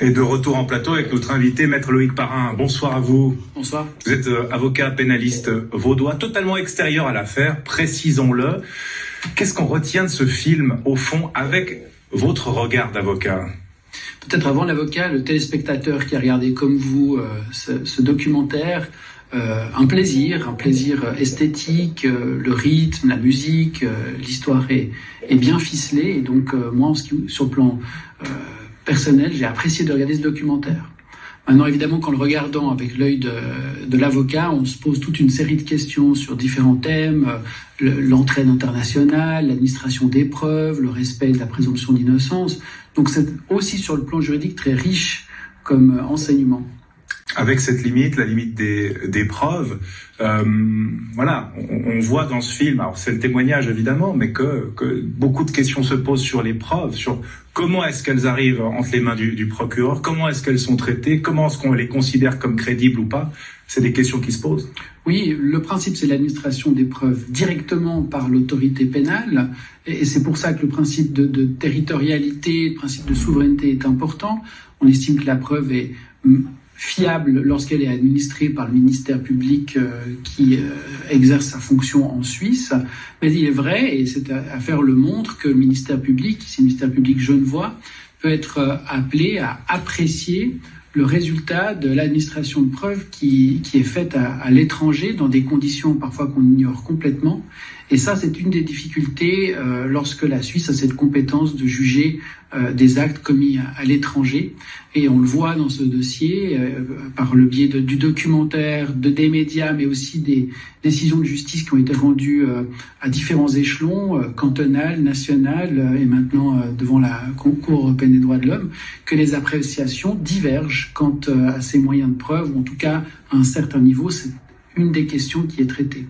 Et de retour en plateau avec notre invité, Maître Loïc Parrain. Bonsoir à vous. Bonsoir. Vous êtes avocat pénaliste vaudois, totalement extérieur à l'affaire, précisons-le. Qu'est-ce qu'on retient de ce film, au fond, avec votre regard d'avocat ? Peut-être avant l'avocat, le téléspectateur qui a regardé comme vous ce documentaire, un plaisir esthétique, le rythme, la musique, l'histoire est bien ficelée. Et donc moi, sur le plan personnel, j'ai apprécié de regarder ce documentaire. Maintenant, évidemment, qu'en le regardant avec l'œil de l'avocat, on se pose toute une série de questions sur différents thèmes, l'entraide internationale, l'administration des preuves, le respect de la présomption d'innocence. Donc c'est aussi sur le plan juridique très riche comme enseignement. Avec cette limite, la limite des preuves, voilà, on voit dans ce film, alors c'est le témoignage évidemment, mais que beaucoup de questions se posent sur les preuves, sur comment est-ce qu'elles arrivent entre les mains du procureur, comment est-ce qu'elles sont traitées, comment est-ce qu'on les considère comme crédibles ou pas. C'est des questions qui se posent. Oui, le principe, c'est l'administration des preuves directement par l'autorité pénale. Et c'est pour ça que le principe de territorialité, le principe de souveraineté est important. On estime que la preuve est fiable lorsqu'elle est administrée par le ministère public qui exerce sa fonction en Suisse. Mais il est vrai, et cette affaire le montre, que le ministère public, ici le ministère public genevois, peut être appelé à apprécier le résultat de l'administration de preuves qui est faite à l'étranger dans des conditions parfois qu'on ignore complètement. Et ça, c'est une des difficultés lorsque la Suisse a cette compétence de juger des actes commis à l'étranger. Et on le voit dans ce dossier par le biais du documentaire, des médias, mais aussi des décisions de justice qui ont été rendues à différents échelons, cantonal, national et maintenant devant la Cour européenne des droits de l'homme, que les appréciations divergent quant à ces moyens de preuve, ou en tout cas à un certain niveau. C'est une des questions qui est traitée.